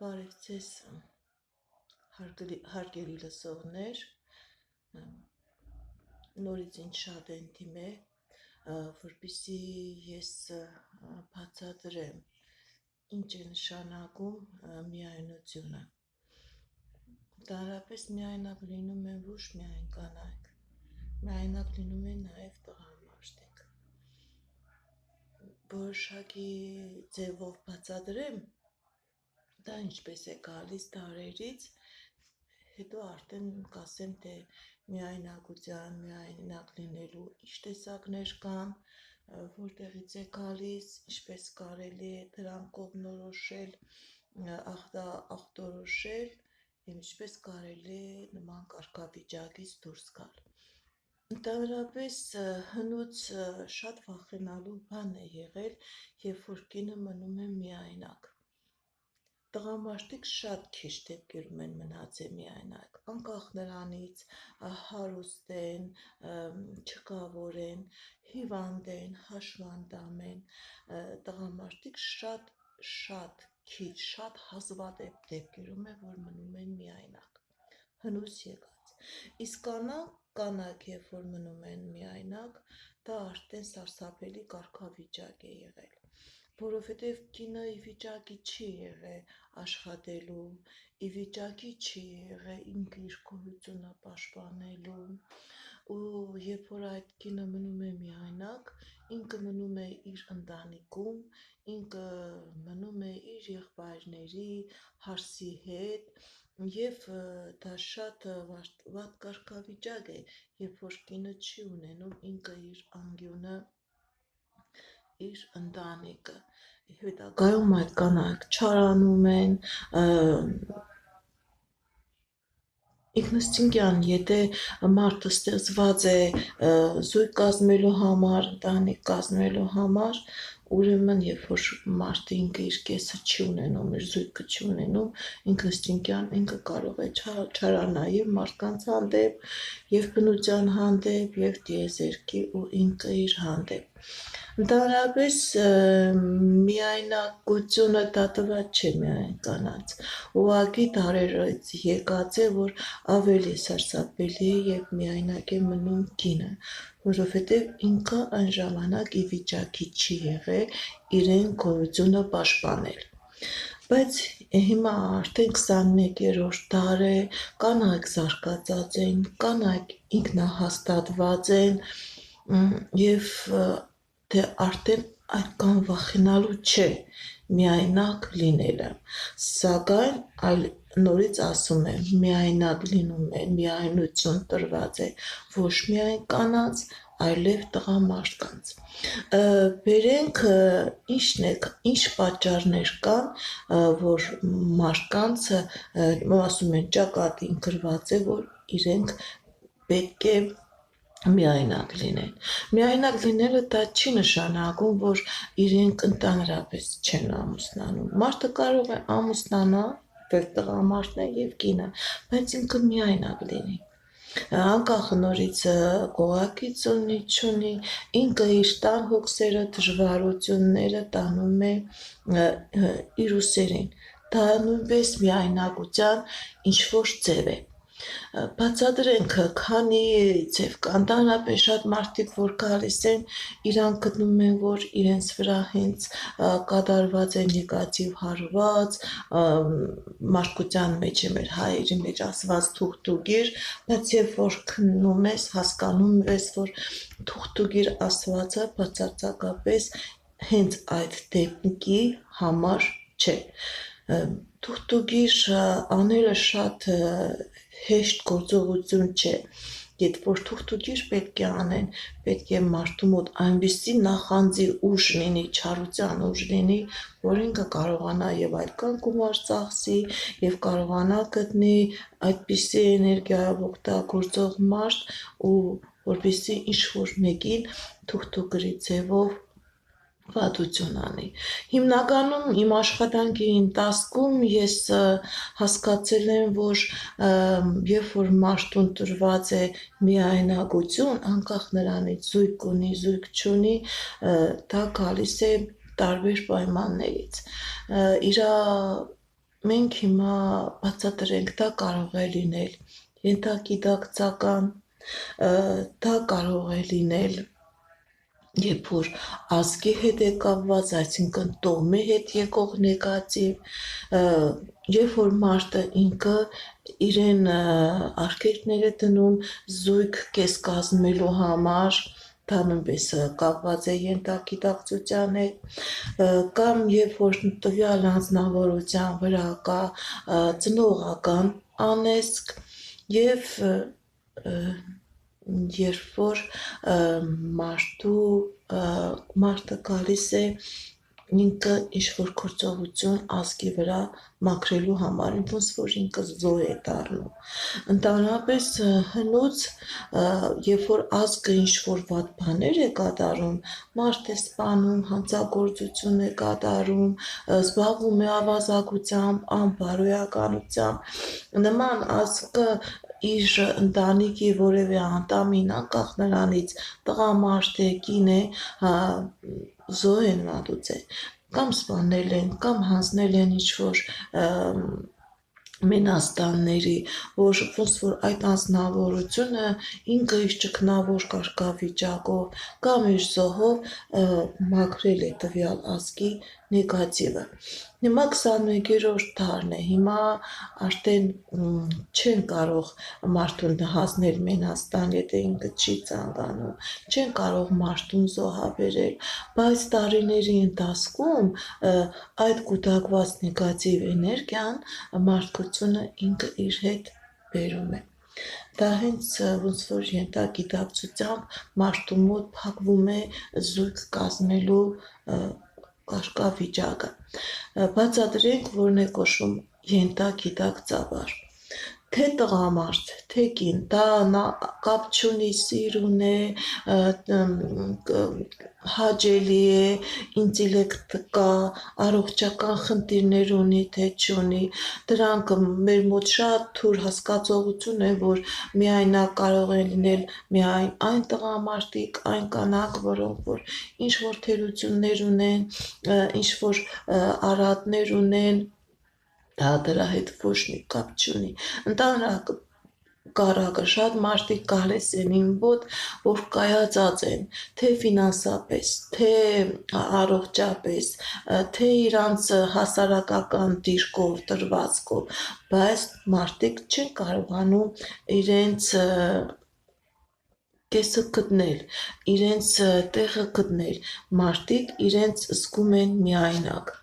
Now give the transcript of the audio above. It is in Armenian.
Բարև ձեզ հարգելի լսողներ, նորից ինձ շատ են դիմել, որպեսզի ես բացատրեմ ինչ է նշանակում միայնությունը։ Ընդհանրապես միայնակ լինում են ոչ միայն կանայք, միայնակ լինում են նաև տղամարդիկ։ Որոշակի ձևով բացատրեմ, դա ինչպես է գալիս դարերից, հետո արդեն կասեմ, թե միայնակության, միայնակ լինելու ինչ տեսակներ կան, որտեղից է գալիս, ինչպես կարելի է դրանք կողմնորոշել, ախտորոշել, ինչպես կարելի է նման կարգավիճակից դուրս գալ։ Ընդհանրապես հնուց շատ վախենալու բան է եղել, երբ որ կինը մնում է միայնակ։ Տղամարդիկ շատ քիչ դեպքերում են մնացել միայնակ, անկախ նրանից հարուստ են, չկավոր են, հիվանդ են, հաշվանդամ են, տղամարդիկ շատ քիչ, շատ հազվադեպ դեպքերում է, որ մնում են միայնակ, հնուց եկած։ Իսկ կանայք, երբ որ մնում են միայնակ, դա արդեն սարսափելի կարգավիճակ է եղել, որովհետև կինը ի վիճակի չի եղել աշխատելու, ի վիճակի չի եղել ինքը իր գոյությունը պաշտպանելու, ու երբ որ այդ կինը մնում է միայնակ, ինքը մնում է իր ընտանիքում, ինքը մնում է իր եղբայրների, հարսի հետ, և դա շատ վատ կարգավիճակ է, երբ որ կինը չի ունենում ինքը իր անկյունը, իր ընտանիքը, հետագայում այդ կանայք չարանում են, ինքնըստինքյան, եթե մարդը ստեղծված է զույգ կազմելու համար, ընտանիք կազմելու համար, ուրեմն երբ որ մարդը ինքը իր կեսը չի ունենում, իր զույգը չի ունենում, ինքնըստինքյան ինքը կարող է չարանալ և մարդկանց հանդեպ, և բնության հանդեպ, և տիեզերքի ու ինքը իր հանդեպ։ Ընդհանրապես միայնակությունը դատված չէ միայն կանանց, ուղղակի դարերից եկած է, որ ավելի սարսափելի է, երբ միայնակ է մնում կինը, որովհետև ինքը այն ժամանակ ի վիճակի չի եղել իրեն գոյությունը պաշտպանել։ Բայց հիմա արդեն 21-րդ դար է, կանայք զարգացած են, կանայք ինքնահաստատված են, և թե արդեն այդքան վախենալու չէ միայնակ լինելը, սակայն նորից ասում եմ, միայնակ լինում է, միայնություն տրված է ոչ միայն կանանց, այլև տղամարդկանց։ Բերենք ինչ պատճառներ կան, որ մարդկանց, ասում են, ճակատին գրված է, որ իրենք պետք է միայնակ լինեն։ Միայնակ լինելը դա չի նշանակում, որ իրենք ընդհանրապես չեն ամուսնանում։ Մարդը կարող է ամուսնանալ, և տղամարդն է, և կինը, բայց ինքը միայնակ լինի, անկախ նորից կողակից ունի, չունի, ինքը իր տան հոգսերը, դժվարությունները տանում է իր ուսերին, դա նույնպես միայնակության ինչ-որ ձև է։ Բացատրենք, քանի ձև կա, ընդհանրապես շատ մարդիկ, որ գալիս են, իրանք գտնում են, որ իրենց վրա հենց կատարված է նեգատիվ հարված, մարդկության մեջ է, մեր հայերի մեջ ասված թուղթուգիր, բայց երբ որ քննում ես, հասկանում ես, որ թուղթուգիր ասվածը բացարձակապես հենց այդ դեպքի համար չէ։ Թուղթուգիր անելը շատ հեշտ գործողություն չէ, երբ որ թուղթուգիր պետք է անեն, պետք է մարդու մոտ այնպիսի նախանձի ուժ լինի, չարության ուժ լինի, որ ինքը կարողանա և այդքան գումար ծախսի, և կարողանա գտնի այդպիսի էներգիայով օգտագործող մարդ, ու որպեսզի ինչ-որ մեկին թուղթուգիրի ձևով վատություն անի։ Հիմնականում իմ աշխատանքի ընթացքում ես հասկացել եմ, որ երբ որ մարդուն տրված է միայնակություն, անկախ նրանից զույգ ունի, զույգ չունի, դա գալիս է տարբեր պայմաններից։ Իր մենք հիմա բացատրենք, դա կարող է լինել ենթագիտակցական, դա կարող է լինել երբ որ ազգի հետ է կապված, այսինքն տոհմի հետ եկող նեգատիվ, երբ որ մարդը ինքը իրեն արգելքներ է դնում զույգ կես կազմելու համար, դա նույնպես կապված է ենթագիտակցության հետ, կամ երբ որ տվյալ անձնավորության վրա կա ծնողական անեծք եւ երբ որ մարդը գալիս է ինքը ինչ-որ գործողություն ազգի վրա մաքրելու համար, ոնց որ ինքը զոհ է դառնում։ Ընդհանրապես հնուց, երբ որ ազգը ինչ-որ վատ բաներ է կատարում, մարդ է սպանում, հանցագործություն է կատարում, զբաղվում է ավազակությամբ, անբարոյականությամբ, նման ազգը իր ընտանիքի որևէ անդամին, անկախ նրանից տղամարդ է, կին է, զոհ են մատուցել, կամ սպանել են, կամ հանձնել են ինչ-որ մենաստանների, որ ոնց որ այդ անձնավորությունը ինքը իր ճգնավոր կարգավիճակով կամ իր զոհով մաքրել է տվյալ ազգի նեգատիվը։ Հիմա 21-րդ դարն է, հիմա արդեն չեն կարող մարդուն հանձնել մենաստան, եթե ինքը չի ցանկանում, չեն կարող մարդուն զոհաբերել, բայց տարիների ընթացքում այդ կուտակված նեգատիվ էներգիան մարդկությունը ինքը իր հետ բերում է։ Դա հենց ոնց որ ենթագիտակցությամբ մարդու մոտ փակվում է զույգ կազմելու կարգավիճակը։ Բացատրենք, որն է կոչվում ենթագիտակցաբար, թե տղամարդ, թե կին, դա կապ չունի, սիրուն է, հաճելի է, ինտելեկտ կա, առողջական խնդիրներ ունի, թե չունի, դրանք մեր մոտ շատ թույլ հասկացողություն է, որ միայնակ կարող են լինել միայն այն տղամարդիկ, այն կանայք, որոնք որ ինչ-որ թերություններ ունեն, ինչ-որ արատներ ունեն, դա դրա հետ ոչ մի կապ չունի։ Ընդհանրակարգը շատ մարդիկ գալիս են իմ մոտ, որ կայացած են, թե ֆինանսապես, թե առողջապես, թե իրանց հասարակական դիրքով, դրվածքով, բայց մարդիկ չեն կարողանում իրենց կեսը գտնել, իրենց տեղը գտնել, մարդիկ իրենց զգում են միայնակ։